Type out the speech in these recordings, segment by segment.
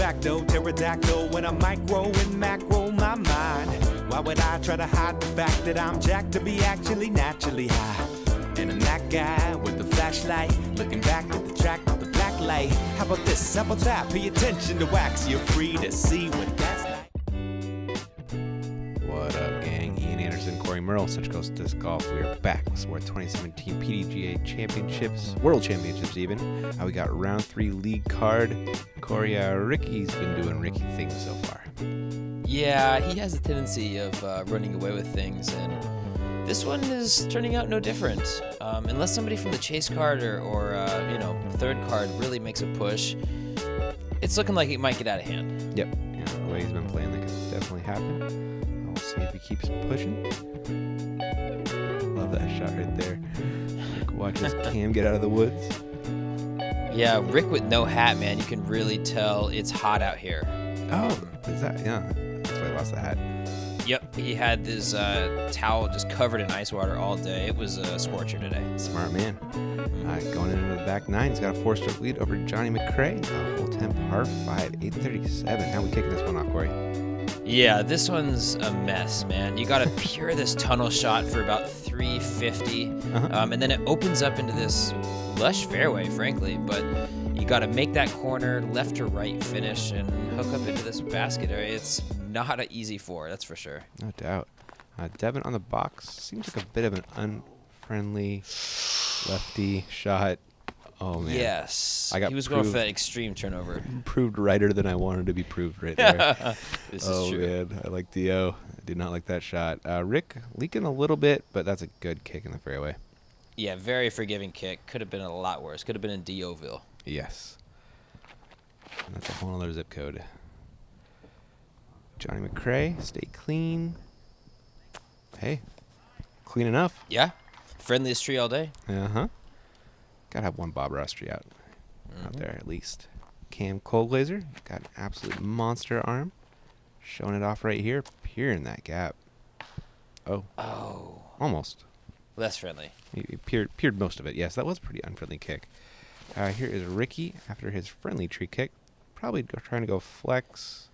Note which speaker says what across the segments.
Speaker 1: facto, pterodactyl when I micro and macro my mind. Why would I try to hide the fact that I'm jacked to be actually naturally high? And I'm that guy with the flashlight, looking back at the track with the black light. How about this? How about that? Pay attention to wax. You're free to see what that's like.
Speaker 2: What up, gang? Ian Anderson, Corey Merle, Such Coast Disc Golf. We are back with some more 2017 PDGA Championships, World Championships even. We got round 3 league card. Corey, Ricky's been doing Ricky things so far.
Speaker 3: Yeah, he has a tendency of running away with things, and this one is turning out no different. Unless somebody from the chase card or third card really makes a push, it's looking like it might get out of hand.
Speaker 2: Yep. Yeah, the way he's been playing, that could definitely happen. We'll see if he keeps pushing. Love that shot right there. Watch his Cam get out of the woods.
Speaker 3: Yeah, Rick with no hat, man. You can really tell it's hot out here.
Speaker 2: Oh, is that? Yeah. That's why I lost the hat.
Speaker 3: Yep, he had this towel just covered in ice water all day. It was a scorcher today.
Speaker 2: Smart man. Going into the back 9, he's got a 4-stroke lead over Johnny McCray. Hole 10 par 5, 837. How are we kicking this one off, Corey?
Speaker 3: Yeah, this one's a mess, man. You got to pure this tunnel shot for about 350, and then it opens up into this lush fairway, frankly, but you got to make that corner left to right finish and hook up into this basket area. It's not an easy 4, that's for sure.
Speaker 2: No doubt. Devin on the box. Seems like a bit of an unfriendly lefty shot. Oh, man.
Speaker 3: Yes. He was going for that extreme turnover.
Speaker 2: Proved righter than I wanted to be proved right there.
Speaker 3: This is true.
Speaker 2: Man. I like D.O. I did not like that shot. Rick leaking a little bit, but that's a good kick in the fairway.
Speaker 3: Yeah, very forgiving kick. Could have been a lot worse. Could have been in D.O.ville.
Speaker 2: Yes. And that's a whole other zip code. Johnny McCray, stay clean. Hey, clean enough.
Speaker 3: Yeah, friendliest tree all day.
Speaker 2: Uh-huh. Gotta have one Bob Ross tree out there at least. Cam Colglazier, got an absolute monster arm. Showing it off right here, peering that gap. Oh. Almost.
Speaker 3: Less friendly.
Speaker 2: He peered most of it. Yes, that was a pretty unfriendly kick. Here is Ricky after his friendly tree kick. Probably trying to go flex.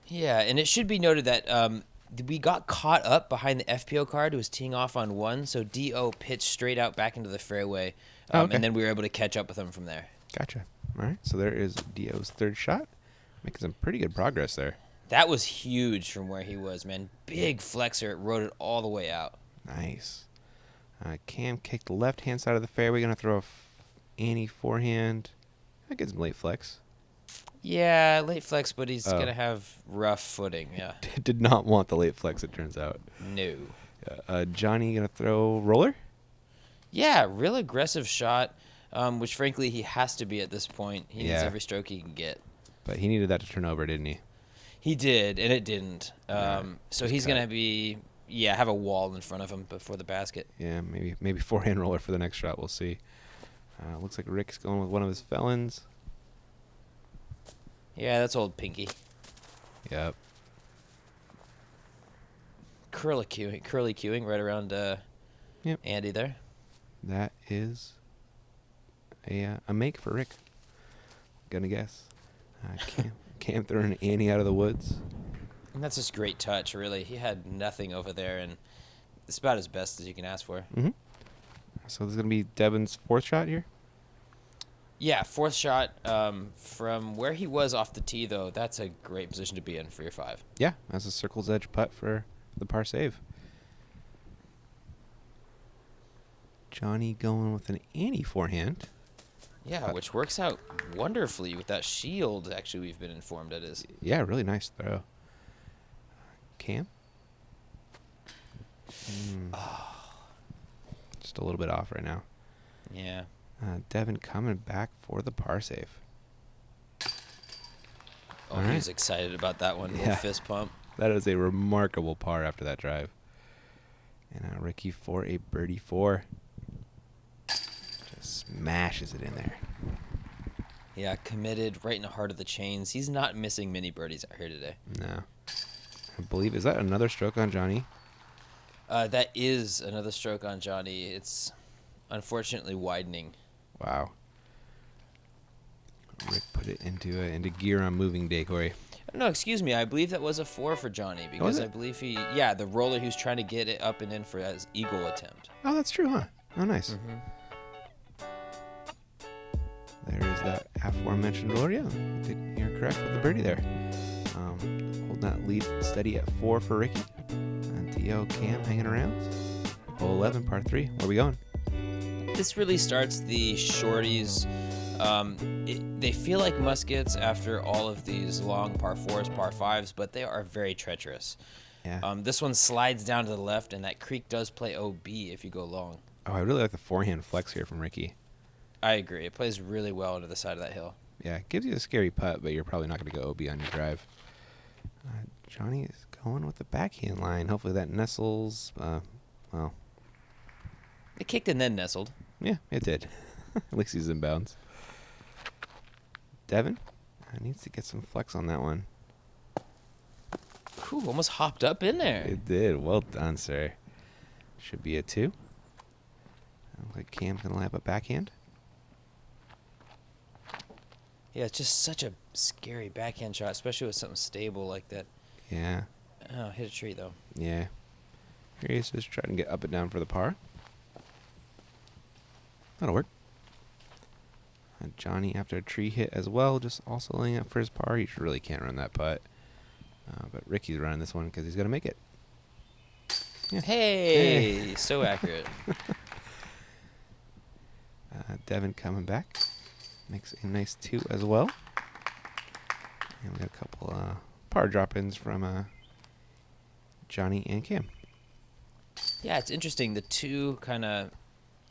Speaker 3: Yeah, and it should be noted that we got caught up behind the FPO card who was teeing off on 1, so D.O. pitched straight out back into the fairway,
Speaker 2: okay.
Speaker 3: And then we were able to catch up with him from there.
Speaker 2: Gotcha. All right, so there is D.O.'s third shot. Making some pretty good progress there.
Speaker 3: That was huge from where he was, man. Big flexor. It rode it all the way out.
Speaker 2: Nice. Cam kicked the left-hand side of the fairway. Going to throw a Annie forehand. That gets him late flex.
Speaker 3: Yeah, late flex, but he's going to have rough footing, yeah.
Speaker 2: Did not want the late flex, it turns out.
Speaker 3: No.
Speaker 2: Johnny going to throw roller?
Speaker 3: Yeah, real aggressive shot, which frankly he has to be at this point. He needs every stroke he can get.
Speaker 2: But he needed that to turn over, didn't he?
Speaker 3: He did, and it didn't. So he's going to have a wall in front of him before the basket.
Speaker 2: Yeah, maybe forehand roller for the next shot. We'll see. Looks like Rick's going with one of his felons.
Speaker 3: Yeah, that's old Pinky.
Speaker 2: Yep.
Speaker 3: Curly cueing right around Andy there.
Speaker 2: That is a make for Rick. Gonna guess. Cam throwing Annie out of the woods.
Speaker 3: And that's just great touch, really. He had nothing over there, and it's about as best as you can ask for.
Speaker 2: Mm-hmm. So this is going to be Devin's fourth shot here?
Speaker 3: Yeah, fourth shot. From where he was off the tee, though, that's a great position to be in for your 5.
Speaker 2: Yeah, that's a circle's edge putt for the par save. Johnny going with an Annie forehand.
Speaker 3: Yeah, which works out wonderfully with that shield, actually, we've been informed it is.
Speaker 2: Yeah, really nice throw. Cam? Just a little bit off right now.
Speaker 3: Yeah.
Speaker 2: Devin coming back for the par save.
Speaker 3: Oh, he was excited about that one. Little fist pump.
Speaker 2: That is a remarkable par after that drive. And Ricky for a birdie 4. Just smashes it in there.
Speaker 3: Yeah, committed right in the heart of the chains. He's not missing many birdies out here today.
Speaker 2: No. I believe, is that another stroke on Johnny?
Speaker 3: That is another stroke on Johnny. It's unfortunately widening.
Speaker 2: Wow. Rick put it into gear on moving day, Corey.
Speaker 3: No, excuse me. I believe that was a 4 for Johnny because
Speaker 2: it?
Speaker 3: I believe the roller he was trying to get it up and in for his eagle attempt.
Speaker 2: Oh, that's true, huh? Oh, nice. There's that aforementioned roller. Yeah, you're correct with the birdie there. Holding that lead steady at 4 for Ricky. And T.O. Cam hanging around. Hole 11, par 3. Where are we going?
Speaker 3: This really starts the shorties. They feel like muskets after all of these long par 4s, par 5s, but they are very treacherous.
Speaker 2: Yeah.
Speaker 3: This one slides down to the left, and that creek does play OB if you go long.
Speaker 2: Oh, I really like the forehand flex here from Ricky.
Speaker 3: I agree. It plays really well into the side of that hill.
Speaker 2: Yeah, it gives you a scary putt, but you're probably not going to go OB on your drive. Johnny is going with the backhand line. Hopefully that nestles. Well,
Speaker 3: It kicked and then nestled.
Speaker 2: yeah, it did. At least he's in bounds. Devin needs to get some flex on that one.
Speaker 3: Whew, almost hopped up in there.
Speaker 2: It did. Well done, sir. Should be a 2. Looks like Cam's going to lap a backhand.
Speaker 3: Yeah, it's just such a scary backhand shot, especially with something stable like that.
Speaker 2: Yeah.
Speaker 3: Oh, hit a tree, though.
Speaker 2: Yeah. Here he is just trying to get up and down for the par. That'll work. Johnny after a tree hit as well, just also laying up for his par. He really can't run that putt. But Ricky's running this one because he's going to make it. Yeah.
Speaker 3: Hey, so accurate.
Speaker 2: Devin coming back. Makes a nice 2 as well. And we got a couple par drop-ins from Johnny and Cam.
Speaker 3: Yeah, it's interesting. The two kind of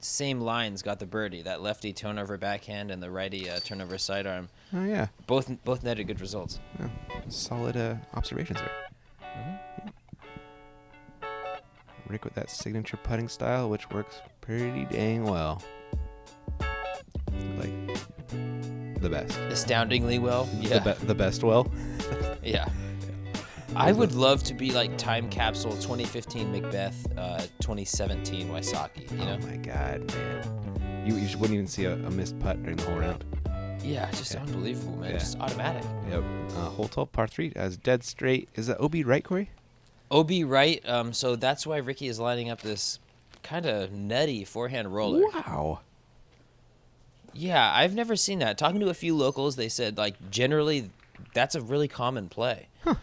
Speaker 3: same lines got the birdie. That lefty turnover backhand and the righty turnover sidearm.
Speaker 2: Oh, yeah.
Speaker 3: Both netted good results.
Speaker 2: Yeah. Solid observations there. Rick with that signature putting style, which works pretty dang well. Like, the best.
Speaker 3: Astoundingly well. Yeah.
Speaker 2: The best well.
Speaker 3: Yeah. I would love to be like time capsule 2015 Macbeth, 2017 Wysocki, you know?
Speaker 2: Oh, my God, man. You just wouldn't even see a missed putt during the whole round.
Speaker 3: Yeah, just unbelievable, man.
Speaker 2: Yeah.
Speaker 3: Just automatic.
Speaker 2: Yep. Hole 12, par 3, as dead straight. Is that OB right, Corey?
Speaker 3: OB right, so that's why Ricky is lining up this kind of nutty forehand roller.
Speaker 2: Wow.
Speaker 3: Yeah, I've never seen that. Talking to a few locals, they said, like, generally, that's a really common play.
Speaker 2: Huh.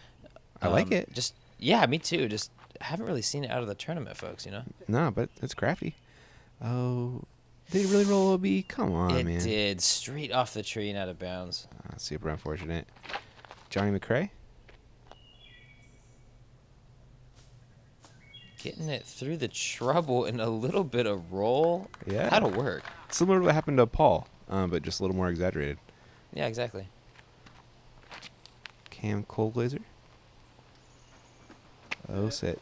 Speaker 2: I like it.
Speaker 3: Yeah, me too. Just haven't really seen it out of the tournament, folks, you know?
Speaker 2: No, but it's crafty. Oh, did he really roll OB? Come on, man.
Speaker 3: It did. Straight off the tree and out of bounds.
Speaker 2: Super unfortunate. Johnny Mccrae?
Speaker 3: Getting it through the trouble and a little bit of roll.
Speaker 2: Yeah.
Speaker 3: That'll work.
Speaker 2: Similar to what happened to Paul, but just a little more exaggerated.
Speaker 3: Yeah, exactly.
Speaker 2: Cam Colglazier. Oh, sit.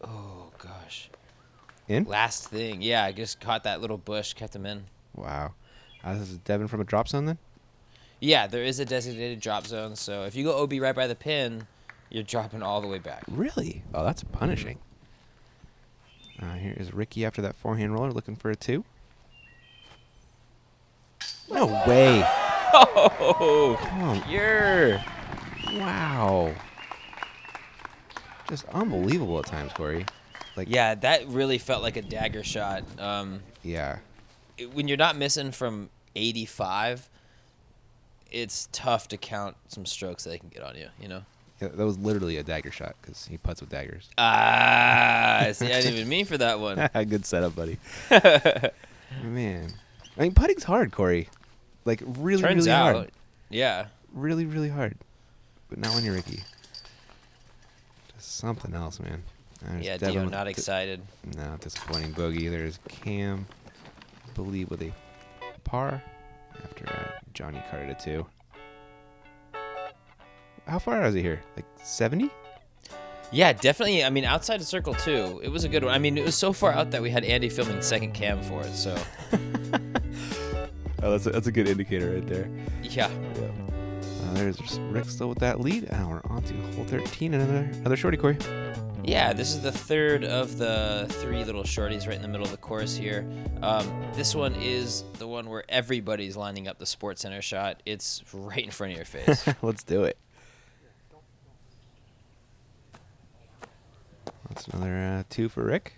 Speaker 3: Oh, gosh.
Speaker 2: In?
Speaker 3: Last thing. Yeah, I just caught that little bush, kept him in.
Speaker 2: Wow. This is Devin from a drop zone then?
Speaker 3: Yeah, there is a designated drop zone, so if you go OB right by the pin, you're dropping all the way back.
Speaker 2: Really? Oh, that's punishing. Here is Ricky after that forehand roller looking for a 2. No way.
Speaker 3: Oh,
Speaker 2: Come
Speaker 3: pure.
Speaker 2: Wow. Just unbelievable at times, Corey. Like,
Speaker 3: Yeah, that really felt like a dagger shot.
Speaker 2: Yeah.
Speaker 3: When you're not missing from 85, it's tough to count some strokes that they can get on you, you know?
Speaker 2: Yeah, that was literally a dagger shot because he putts with daggers.
Speaker 3: See, I didn't even mean for that one.
Speaker 2: Good setup, buddy. Man. I mean, putting's hard, Corey. Like, really,
Speaker 3: Turns
Speaker 2: really
Speaker 3: out,
Speaker 2: hard.
Speaker 3: yeah.
Speaker 2: Really, really hard. But not when you're Ricky. Just something else, man. There's
Speaker 3: Yeah,
Speaker 2: Devin
Speaker 3: Dio
Speaker 2: with
Speaker 3: not excited.
Speaker 2: No, disappointing bogey. There's Cam, I believe, with a par after Johnny carded a 2. How far was he here? Like 70?
Speaker 3: Yeah, definitely. I mean, outside of circle 2, it was a good one. I mean, it was so far out that we had Andy filming second cam for it, so.
Speaker 2: Oh, that's a good indicator right there.
Speaker 3: Yeah.
Speaker 2: There's Rick still with that lead. We're on to hole 13. Another shorty, Corey.
Speaker 3: Yeah, this is the third of the 3 little shorties right in the middle of the course here. This one is the one where everybody's lining up the Sports Center shot. It's right in front of your face.
Speaker 2: Let's do it. That's another 2 for Rick.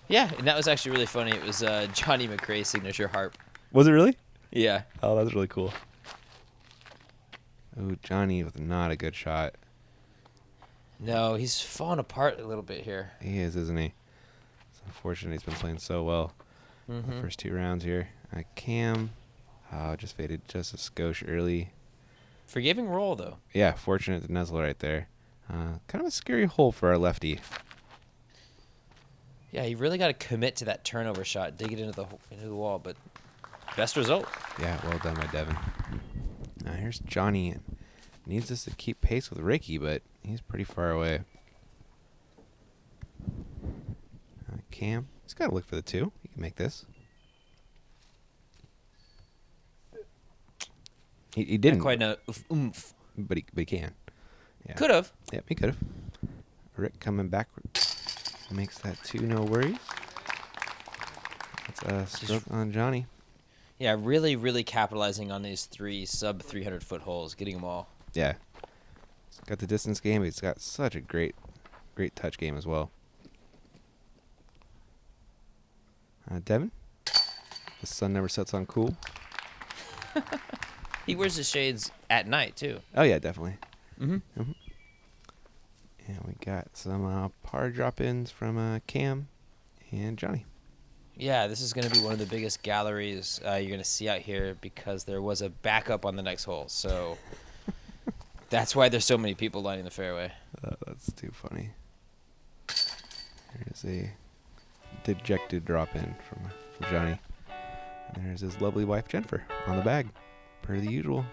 Speaker 3: Yeah, and that was actually really funny. It was Johnny McCrae's signature harp.
Speaker 2: Was it really?
Speaker 3: Yeah.
Speaker 2: Oh, that's really cool. Oh, Johnny with not a good shot.
Speaker 3: No, he's falling apart a little bit here.
Speaker 2: He is, isn't he? It's unfortunate he's been playing so well the first 2 rounds here. Cam, just faded just a skosh early.
Speaker 3: Forgiving roll, though.
Speaker 2: Yeah, fortunate to nuzzle right there. Kind of a scary hole for our lefty.
Speaker 3: Yeah, you really got to commit to that turnover shot, dig it into the wall, but best result.
Speaker 2: Yeah, well done by Devin. Now here's Johnny. Needs us to keep pace with Ricky, but he's pretty far away. Cam, he's got to look for the 2. He can make this. He didn't.
Speaker 3: Not quite no oomph.
Speaker 2: But he can. Yeah.
Speaker 3: Could have.
Speaker 2: Yep, he could have. Rick coming back. Makes that 2, no worries. That's a stroke on Johnny.
Speaker 3: Yeah, really, really capitalizing on these 3 sub 300-foot holes, getting them all.
Speaker 2: Yeah. He's got the distance game, but he's got such a great touch game as well. Devin? The sun never sets on cool.
Speaker 3: He wears his shades at night, too.
Speaker 2: Oh, yeah, definitely.
Speaker 3: Mm-hmm.
Speaker 2: And we got some par drop-ins from Cam and Johnny.
Speaker 3: Yeah, this is going to be one of the biggest galleries you're going to see out here because there was a backup on the next hole. So that's why there's so many people lining the fairway.
Speaker 2: That's too funny. Here's a dejected drop-in from Johnny. And there's his lovely wife, Jennifer, on the bag, per the usual.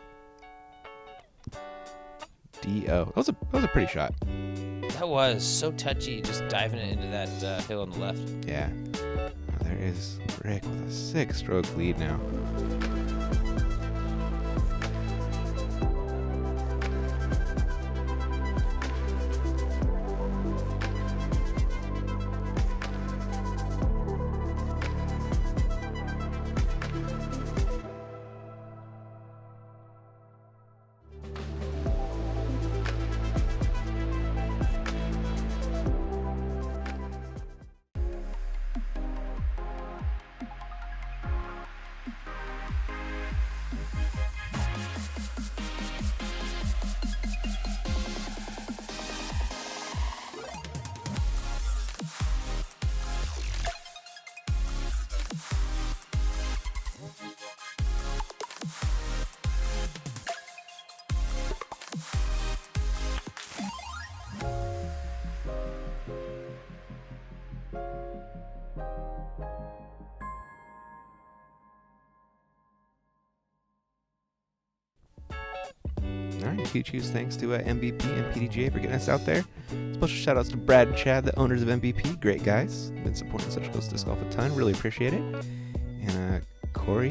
Speaker 2: D.O. That was a pretty shot.
Speaker 3: That was so touchy, just diving it into that hill on the left.
Speaker 2: Yeah. There is Rick with a 6-stroke lead now. All right, huge thanks to MVP and PDGA for getting us out there. Special shout outs to Brad and Chad, the owners of MVP. Great guys. Been supporting Central Coast Disc Golf a ton. Really appreciate it. And Corey,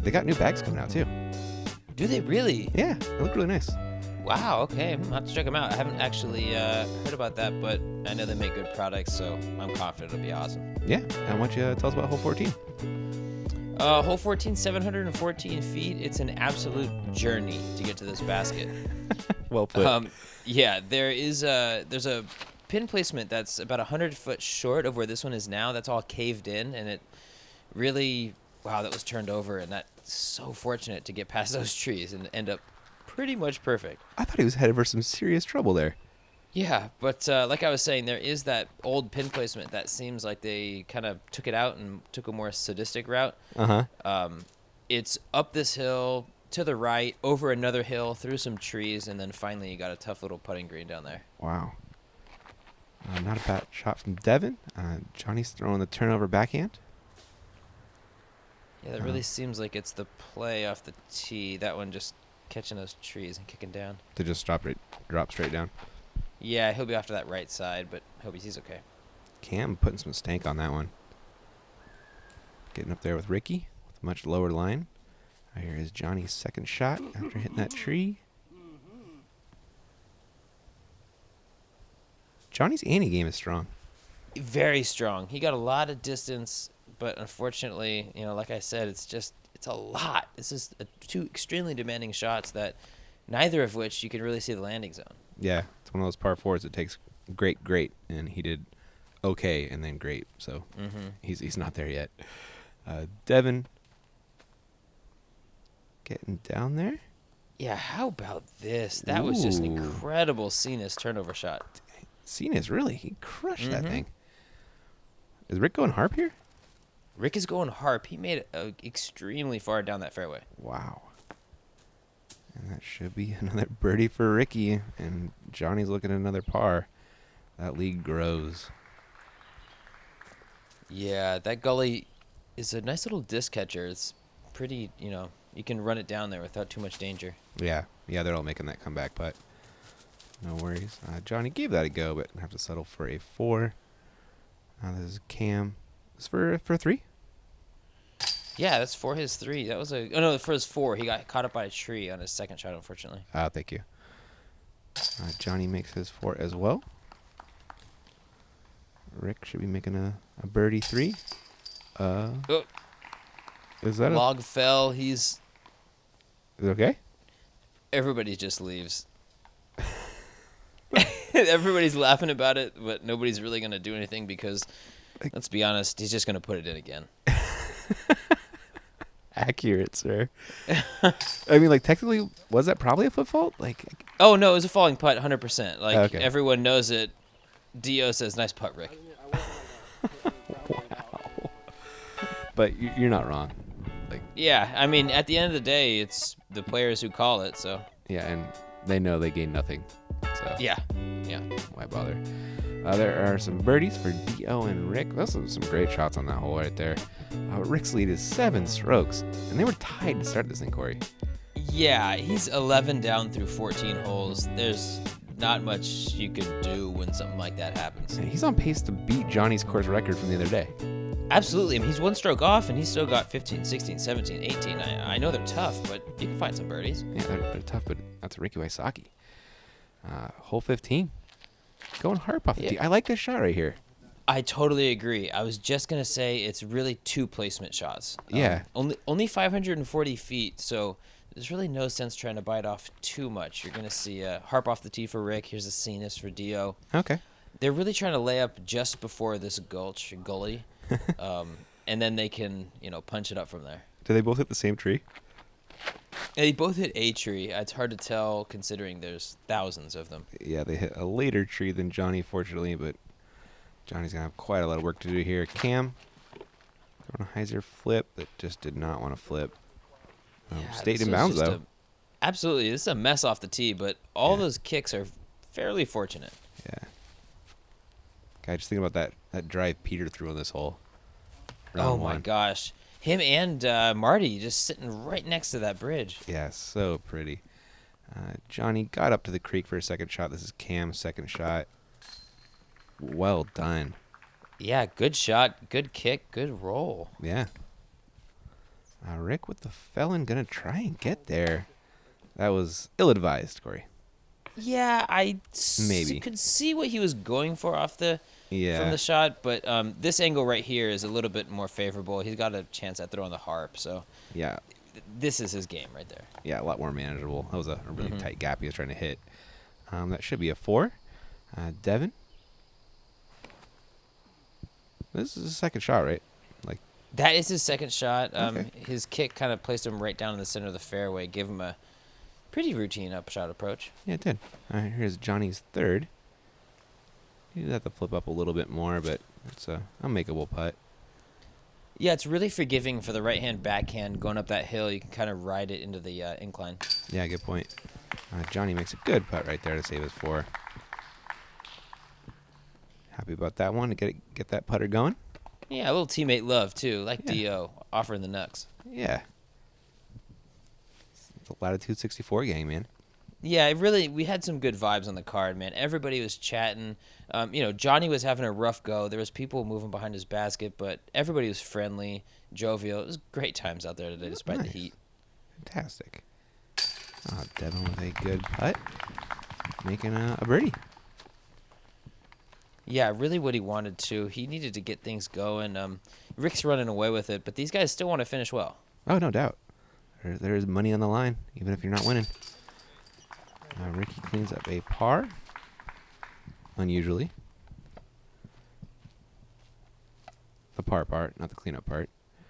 Speaker 2: they got new bags coming out too.
Speaker 3: Do they really?
Speaker 2: Yeah, they look really nice.
Speaker 3: Wow, okay. I'll have to check them out. I haven't actually heard about that, but I know they make good products, so I'm confident it'll be awesome.
Speaker 2: Yeah, and why don't you tell us about hole 14?
Speaker 3: Hole 14, 714 feet. It's an absolute journey to get to this basket.
Speaker 2: Well put.
Speaker 3: Yeah, there's a pin placement that's about 100 foot short of where this one is now. That's all caved in, and it really, wow, that was turned over, and that's so fortunate to get past those trees and end up pretty much perfect.
Speaker 2: I thought he was headed for some serious trouble there.
Speaker 3: Yeah, but like I was saying, there is that old pin placement that seems like they kind of took it out and took a more sadistic route.
Speaker 2: Uh-huh.
Speaker 3: It's up this hill, to the right, over another hill, through some trees, and then finally you got a tough little putting green down there.
Speaker 2: Wow. Not a bad shot from Devin. Johnny's throwing the turnover backhand.
Speaker 3: Yeah, that really seems like it's the play off the tee. That one just catching those trees and kicking down.
Speaker 2: To just drop straight down.
Speaker 3: Yeah, he'll be off to that right side, but hope he's okay.
Speaker 2: Cam putting some stank on that one. Getting up there with Ricky with a much lower line. Here is Johnny's second shot after hitting that tree. Johnny's ante game is strong.
Speaker 3: Very strong. He got a lot of distance, but unfortunately, like I said, it's a lot. This is two extremely demanding shots that neither of which you can really see the landing zone.
Speaker 2: Yeah, it's one of those par fours that takes great, and he did okay and then great. So he's not there yet. Devin getting down there.
Speaker 3: Yeah, how about this? That was just an
Speaker 2: Ooh.
Speaker 3: incredible Cena's turnover shot.
Speaker 2: Cena's he crushed that thing. Is Rick going harp here?
Speaker 3: Rick is going harp. He made it extremely far down that fairway.
Speaker 2: Wow. And that should be another birdie for Ricky. And Johnny's looking at another par. That lead grows.
Speaker 3: Yeah, that gully is a nice little disc catcher. It's pretty, you can run it down there without too much danger.
Speaker 2: Yeah, they're all making that comeback putt. No worries. Johnny gave that a go, but have to settle for a 4. This is Cam. This for 3?
Speaker 3: Yeah, that's for his 3. That was for his 4. He got caught up by a tree on his second shot, unfortunately.
Speaker 2: Thank you. Johnny makes his 4 as well. Rick should be making a birdie 3. Is that
Speaker 3: log fell. Is
Speaker 2: it okay?
Speaker 3: Everybody just leaves. Everybody's laughing about it, but nobody's really going to do anything because, let's be honest, he's just going to put it in again.
Speaker 2: Accurate, sir. I mean, technically, was that probably a foot fault?
Speaker 3: Oh, no, it was a falling putt, 100%.
Speaker 2: Okay.
Speaker 3: Everyone knows it. Dio says, nice putt, Rick.
Speaker 2: Wow. But you're not wrong.
Speaker 3: Yeah, I mean, at the end of the day, it's the players who call it, so.
Speaker 2: Yeah, and they know they gain nothing. So
Speaker 3: Yeah.
Speaker 2: why bother? There are some birdies for Dio and Rick. Those are some great shots on that hole right there. Rick's lead is 7 strokes, and they were tied to start this thing, Corey.
Speaker 3: Yeah, he's 11 down through 14 holes. There's not much you could do when something like that happens.
Speaker 2: And he's on pace to beat Johnny's course record from the other day.
Speaker 3: Absolutely. I mean, he's 1 stroke off, and he's still got 15, 16, 17, 18. I know they're tough, but you can find some birdies.
Speaker 2: Yeah, they're tough, but that's Ricky Wysocki. Hole 15. Going harp off the tee. I like this shot right here.
Speaker 3: I totally agree. I was just going to say it's really 2 placement shots.
Speaker 2: Yeah.
Speaker 3: Only 540 feet, so there's really no sense trying to bite off too much. You're going to see harp off the tee for Rick. Here's a Cenas for Dio.
Speaker 2: Okay.
Speaker 3: They're really trying to lay up just before this gully, and then they can, punch it up from there.
Speaker 2: Do they both hit the same tree?
Speaker 3: They both hit a tree. It's hard to tell considering there's thousands of them.
Speaker 2: Yeah, they hit a later tree than Johnny, fortunately, but Johnny's going to have quite a lot of work to do here. Cam, throwing a hyzer flip that just did not want to flip. Stayed in bounds, though.
Speaker 3: Absolutely. This is a mess off the tee, but all those kicks are fairly fortunate.
Speaker 2: Yeah. Guy, just think about that drive Peter threw on this hole.
Speaker 3: Oh, my gosh. Him and Marty just sitting right next to that bridge.
Speaker 2: Yeah, so pretty. Johnny got up to the creek for a second shot. This is Cam's second shot. Well done.
Speaker 3: Yeah, good shot, good kick, good roll.
Speaker 2: Yeah. Rick with the felon gonna try and get there. That was ill-advised, Corey.
Speaker 3: Yeah, I
Speaker 2: Maybe
Speaker 3: could see what he was going for off from the shot, but this angle right here is a little bit more favorable. He's got a chance at throwing the harp, so
Speaker 2: yeah,
Speaker 3: this is his game right there.
Speaker 2: Yeah, a lot more manageable. That was a really tight gap he was trying to hit. That should be a 4. Devin, this is his second shot, right?
Speaker 3: That is his second shot.
Speaker 2: Okay.
Speaker 3: His kick kind of placed him right down in the center of the fairway, gave him a pretty routine upshot approach.
Speaker 2: Yeah, it did. Here's Johnny's third. He'd have to flip up a little bit more, but it's a makeable putt.
Speaker 3: Yeah, it's really forgiving for the right-hand backhand going up that hill. You can kind of ride it into the incline.
Speaker 2: Yeah, good point. Johnny makes a good putt right there to save his 4. Happy about that one to get that putter going.
Speaker 3: Yeah, a little teammate love, too, like Dio, offering the knucks.
Speaker 2: Yeah. It's a Latitude 64 gang, man.
Speaker 3: Yeah, we had some good vibes on the card, man. Everybody was chatting. Johnny was having a rough go. There was people moving behind his basket, but everybody was friendly, jovial. It was great times out there today, despite the heat.
Speaker 2: Fantastic. Devin with a good putt, making a birdie.
Speaker 3: Yeah, really what he wanted to. He needed to get things going. Rick's running away with it, but these guys still want to finish well.
Speaker 2: Oh, no doubt. There is money on the line, even if you're not winning. Ricky cleans up a par. Unusually. The par part, not the cleanup part.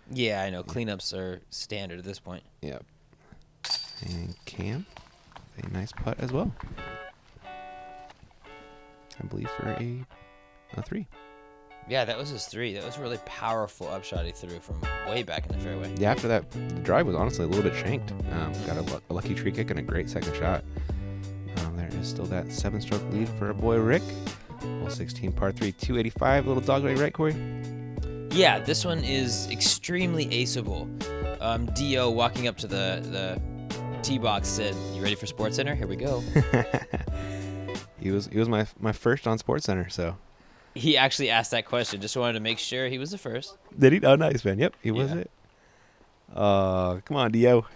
Speaker 3: Yeah, I know. Cleanups are standard at this point.
Speaker 2: Yep. And Cam, a nice putt as well. I believe for a 3.
Speaker 3: Yeah, that was his 3. That was a really powerful upshot he threw from way back in the fairway.
Speaker 2: Yeah, after that, the drive was honestly a little bit shanked. Got a lucky tree kick and a great second shot. There is still that 7-stroke lead for our boy Rick. Hole 16, par 3, 285. Little dog leg, right, Corey?
Speaker 3: Yeah, this one is extremely aceable. Dio walking up to the tee box said, "You ready for SportsCenter? Here we go."
Speaker 2: He was my first on SportsCenter, so.
Speaker 3: He actually asked that question. Just wanted to make sure he was the first.
Speaker 2: Did he? Oh, nice, man. Yep, he was
Speaker 3: Yeah.
Speaker 2: it. Come on, Dio.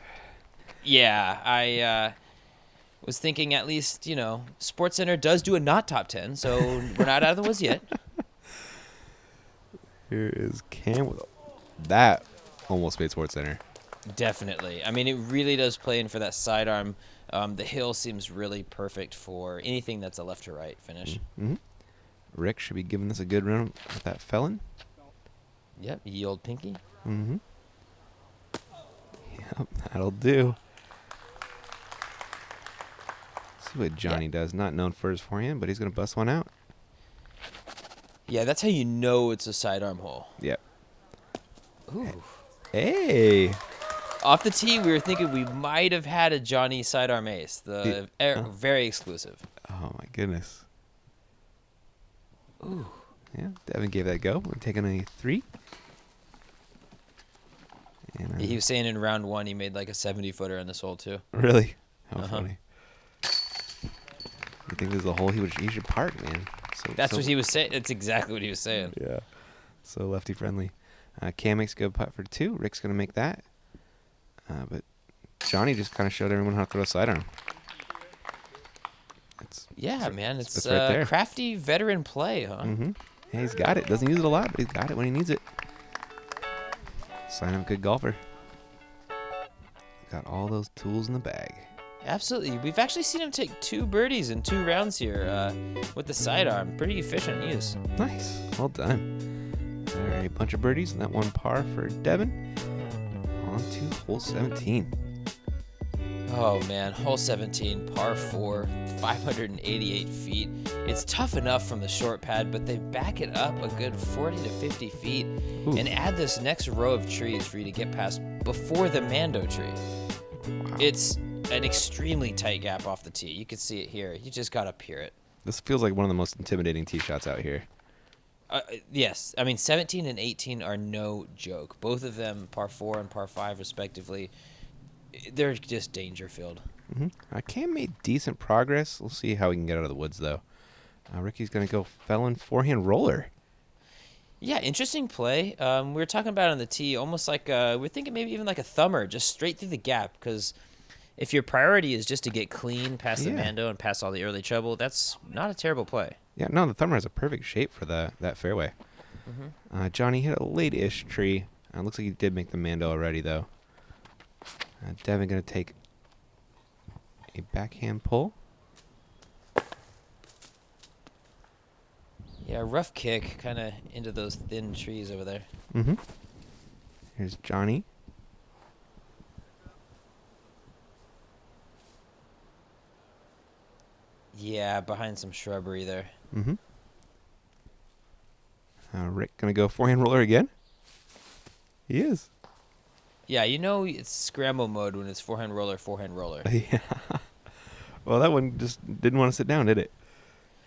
Speaker 3: Yeah, I was thinking at least, SportsCenter does do a not top 10, so we're not out of the woods yet.
Speaker 2: Here is Cam with that almost made SportsCenter.
Speaker 3: Definitely. I mean, it really does play in for that sidearm. The hill seems really perfect for anything that's a left to right finish.
Speaker 2: Mm-hmm. Rick should be giving this a good run with that felon.
Speaker 3: Yep, ye old pinky.
Speaker 2: Mm-hmm. Yep, that'll do. See what Johnny does. Not known for his forehand, but he's going to bust one out.
Speaker 3: Yeah, that's how you know it's a sidearm hole.
Speaker 2: Yep.
Speaker 3: Ooh.
Speaker 2: Hey.
Speaker 3: Off the tee, we were thinking we might have had a Johnny sidearm ace. Very exclusive.
Speaker 2: Oh, my goodness.
Speaker 3: Ooh.
Speaker 2: Yeah, Devin gave that a go. We're taking a 3. And,
Speaker 3: He was saying in round 1 he made like a 70-footer on this hole, too.
Speaker 2: Really? How
Speaker 3: Uh-huh.
Speaker 2: funny. You think this is a hole he should park, man.
Speaker 3: That's what he was saying. That's exactly what he was saying.
Speaker 2: Yeah. So lefty friendly. Cam makes a good putt for 2. Rick's going to make that. But Johnny just kind of showed everyone how to throw a sidearm.
Speaker 3: Man. It's
Speaker 2: right there.
Speaker 3: crafty veteran play, huh?
Speaker 2: Mm-hmm. Yeah, he's got it. Doesn't use it a lot, but he's got it when he needs it. Sign of a good golfer. Got all those tools in the bag.
Speaker 3: Absolutely. We've actually seen him take 2 birdies in 2 rounds here with the sidearm. Pretty efficient use.
Speaker 2: Nice. Well done. All right, a bunch of birdies and that one par for Devin. On to hole 17.
Speaker 3: Oh, man. Hole 17, par 4, 588 feet. It's tough enough from the short pad, but they back it up a good 40 to 50 feet and add this next row of trees for you to get past before the Mando tree.
Speaker 2: Wow.
Speaker 3: It's an extremely tight gap off the tee. You can see it here. You just got to peer it.
Speaker 2: This feels like one of the most intimidating tee shots out here.
Speaker 3: Yes. I mean, 17 and 18 are no joke. Both of them, par 4 and par 5, respectively. They're just danger filled.
Speaker 2: Mm-hmm. Cam made decent progress. We'll see how he can get out of the woods, though. Ricky's going to go felon forehand roller.
Speaker 3: Yeah, interesting play. We were talking about it on the tee, almost like we're thinking maybe even like a thumber, just straight through the gap. Because if your priority is just to get clean past the Mando and past all the early trouble, that's not a terrible play.
Speaker 2: Yeah, no, the thumber has a perfect shape for that fairway. Mm-hmm. Johnny hit a late-ish tree. Looks like he did make the Mando already, though. Devin going to take a backhand pull.
Speaker 3: Yeah, rough kick kind of into those thin trees over there.
Speaker 2: Mm-hmm. Here's Johnny.
Speaker 3: Yeah, behind some shrubbery there.
Speaker 2: Mm-hmm. Rick going to go forehand roller again. He is.
Speaker 3: Yeah, it's scramble mode when it's forehand roller.
Speaker 2: Yeah. Well, that one just didn't want to sit down, did it?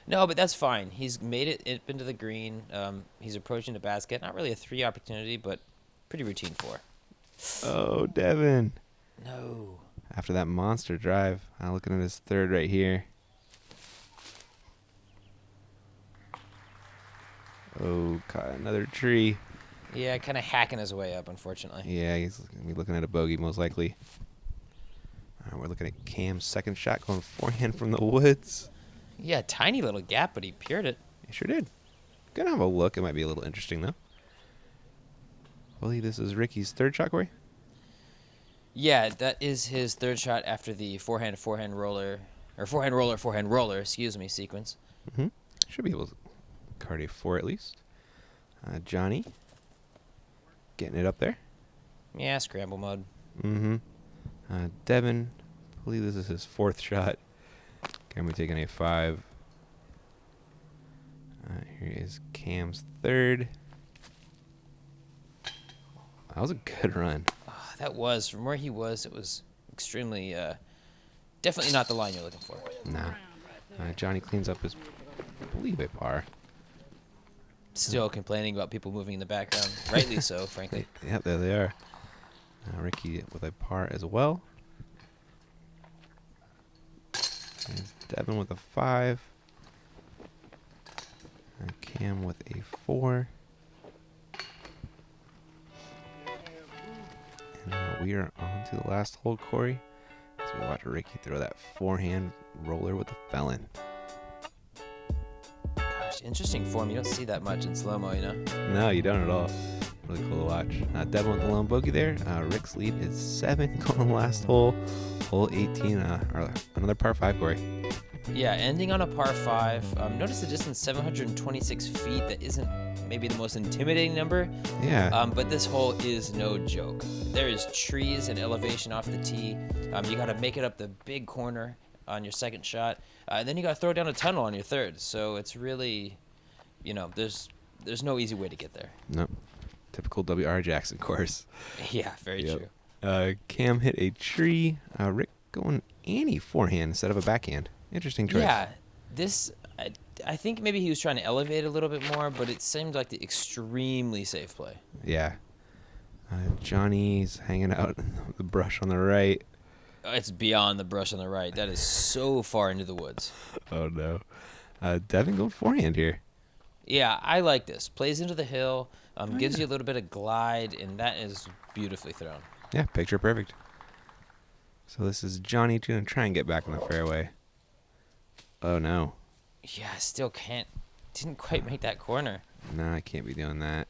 Speaker 3: No, but that's fine. He's made it up into the green. He's approaching the basket. Not really a 3 opportunity, but pretty routine 4.
Speaker 2: Oh, Devin.
Speaker 3: No.
Speaker 2: After that monster drive. Looking at his 3rd right here. Oh, caught another tree.
Speaker 3: Yeah, kind of hacking his way up, unfortunately.
Speaker 2: Yeah, he's going to be looking at a bogey most likely. We're looking at Cam's 2nd shot going forehand from the woods.
Speaker 3: Yeah, tiny little gap, but he peered it.
Speaker 2: He sure did. Gonna have a look. It might be a little interesting, though. I believe this is Ricky's third shot, Corey.
Speaker 3: Yeah, that is his third shot after the forehand roller, or forehand roller, excuse me, sequence.
Speaker 2: Mm-hmm. Should be able to card a 4 at least. Johnny getting it up there.
Speaker 3: Yeah, scramble mode.
Speaker 2: Mm-hmm. Devin, I believe this is his fourth shot. Can we taking a 5? Here is Cam's third. That was a good run.
Speaker 3: Oh, that was, from where he was, it was extremely, definitely not the line you're looking for.
Speaker 2: Nah. Johnny cleans up his, I believe, a par.
Speaker 3: Still complaining about people moving in the background. Rightly so, frankly.
Speaker 2: Yeah, there they are. Ricky with a par as well. There's Devin with a 5. Cam with a 4. And we are on to the last hole, Corey. As we watch Ricky throw that forehand roller with the felon.
Speaker 3: Gosh, interesting form. You don't see that much in slow-mo, you know?
Speaker 2: No, you don't at all. Really cool to watch. Devin with the lone bogey there. Rick's lead is 7 going on the last hole. Hole 18, another par 5, Corey.
Speaker 3: Yeah, ending on a par 5. Notice the distance, 726 feet. That isn't maybe the most intimidating number.
Speaker 2: Yeah.
Speaker 3: But this hole is no joke. There is trees and elevation off the tee. You got to make it up the big corner on your second shot. And then you got to throw down a tunnel on your third. So it's really, there's no easy way to get there.
Speaker 2: Nope. Typical W.R. Jackson course.
Speaker 3: Yeah, very true.
Speaker 2: Cam hit a tree. Rick going Annie forehand instead of a backhand. Interesting choice.
Speaker 3: Yeah, this, I think maybe he was trying to elevate a little bit more, but it seemed like the extremely safe play.
Speaker 2: Yeah. Johnny's hanging out in the brush on the right.
Speaker 3: It's beyond the brush on the right. That is so far into the woods.
Speaker 2: Oh, no. Devin going forehand here.
Speaker 3: Yeah, I like this. Plays into the hill, gives you a little bit of glide, and that is beautifulidly thrown.
Speaker 2: Yeah, picture perfect. So this is Johnny going to try and get back on the fairway. Oh, no.
Speaker 3: Yeah, still didn't quite make that corner.
Speaker 2: No, I can't be doing that.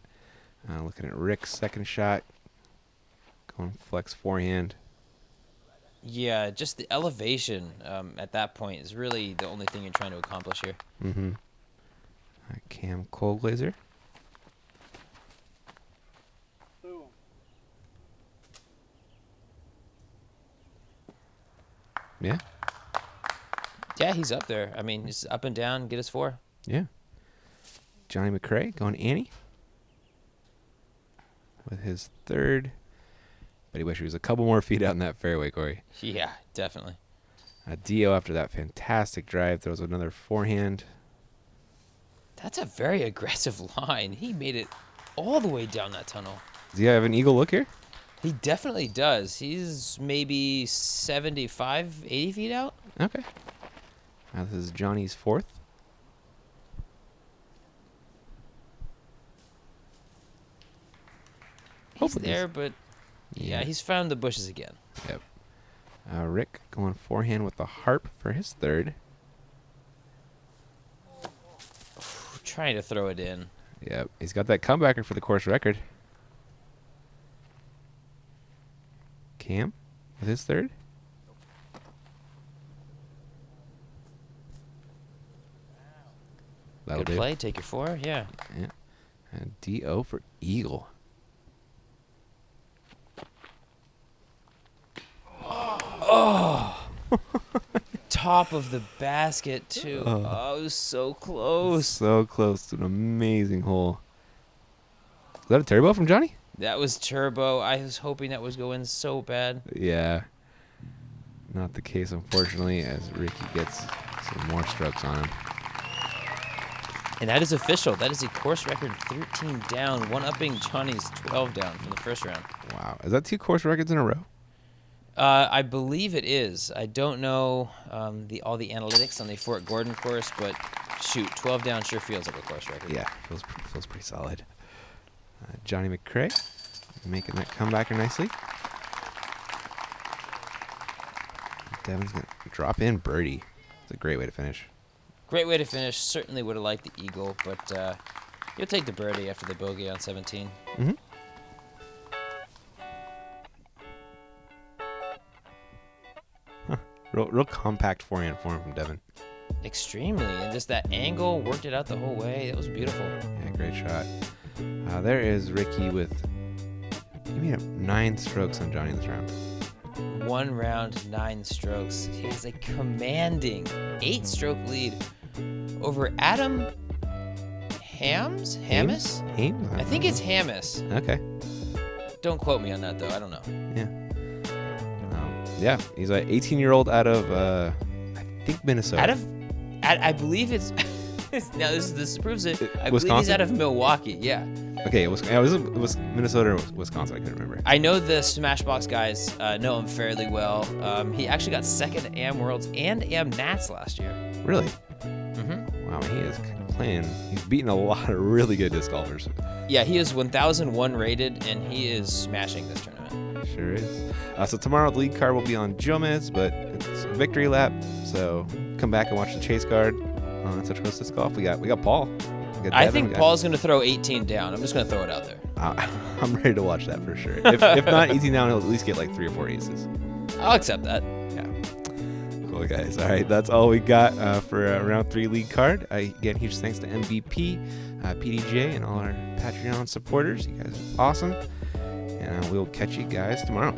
Speaker 2: Looking at Rick's second shot. Going flex forehand.
Speaker 3: Yeah, just the elevation at that point is really the only thing you're trying to accomplish here.
Speaker 2: Mm-hmm. Cam Colglazier. Yeah.
Speaker 3: Yeah, he's up there. I mean, just up and down, get his 4.
Speaker 2: Yeah. Johnny Mccrae going Annie with his third. But he wish he was a couple more feet out in that fairway, Corey.
Speaker 3: Yeah, definitely.
Speaker 2: Dio, after that fantastic drive, throws another forehand.
Speaker 3: That's a very aggressive line. He made it all the way down that tunnel.
Speaker 2: Does he have an eagle look here?
Speaker 3: He definitely does. He's maybe 75, 80 feet out.
Speaker 2: Okay. This is Johnny's fourth.
Speaker 3: He's there, but yeah, he's found the bushes again.
Speaker 2: Yep. Rick going forehand with the harp for his third.
Speaker 3: Trying to throw it in.
Speaker 2: Yep. He's got that comebacker for the course record. Cam with his third. That'll
Speaker 3: Good play. Take your 4. Yeah.
Speaker 2: Yeah. And D.O. for eagle.
Speaker 3: Oh. Top of the basket, too. Oh, it was so close.
Speaker 2: So close to an amazing hole. Is that a turbo from Johnny?
Speaker 3: That was turbo. I was hoping that was going so bad.
Speaker 2: Yeah. Not the case, unfortunately, as Ricky gets some more strokes on him.
Speaker 3: And that is official. That is a course record 13 down, one-upping Johnny's 12 down from the first round.
Speaker 2: Wow. Is that 2 course records in a row?
Speaker 3: I believe it is. I don't know all the analytics on the Fort Gordon course, but shoot, 12 down sure feels like a course record.
Speaker 2: Yeah, feels pretty solid. Johnny Mccrae making that comebacker nicely. Devin's going to drop in birdie. It's a great way to finish.
Speaker 3: Great way to finish. Certainly would have liked the eagle, but You'll take the birdie after the bogey on 17.
Speaker 2: Mm-hmm. Real compact forehand form from Devin.
Speaker 3: Extremely, and just that angle worked it out the whole way. It was beautiful.
Speaker 2: Yeah, great shot. There is Ricky with, he made up 9 strokes on Johnny this round.
Speaker 3: 1 round, 9 strokes. He has a commanding 8-stroke lead over Adam Hamis?
Speaker 2: Hames?
Speaker 3: I think it's Hamis.
Speaker 2: Okay.
Speaker 3: Don't quote me on that, though. I don't know.
Speaker 2: Yeah. Yeah, he's an 18-year-old out of, I think, Minnesota.
Speaker 3: I believe it's now this proves it. I believe he's
Speaker 2: Wisconsin?
Speaker 3: out of Milwaukee. Yeah.
Speaker 2: Okay, it was Minnesota or Wisconsin. I couldn't remember.
Speaker 3: I know the Smashbox guys know him fairly well. He actually got second at AM Worlds and AM Nats last year.
Speaker 2: Really?
Speaker 3: Mm-hmm.
Speaker 2: Wow, he is playing. He's beaten a lot of really good disc golfers.
Speaker 3: Yeah, he is 1001 rated, and he is smashing this tournament.
Speaker 2: Sure is. So tomorrow the lead card will be on Jomez, but it's a victory lap. So come back and watch the chase card on Such Coast Disc Golf. We got Paul. We got
Speaker 3: I
Speaker 2: Devin,
Speaker 3: think Paul's going to throw 18 down. I'm just going to throw it out there.
Speaker 2: I'm ready to watch that for sure. If not 18 down, he'll at least get like 3 or 4 aces.
Speaker 3: I'll accept that.
Speaker 2: Yeah. Cool, guys. All right, that's all we got for round 3 lead card. Again, huge thanks to MVP, PDGA, and all our Patreon supporters. You guys are awesome. And we'll catch you guys tomorrow.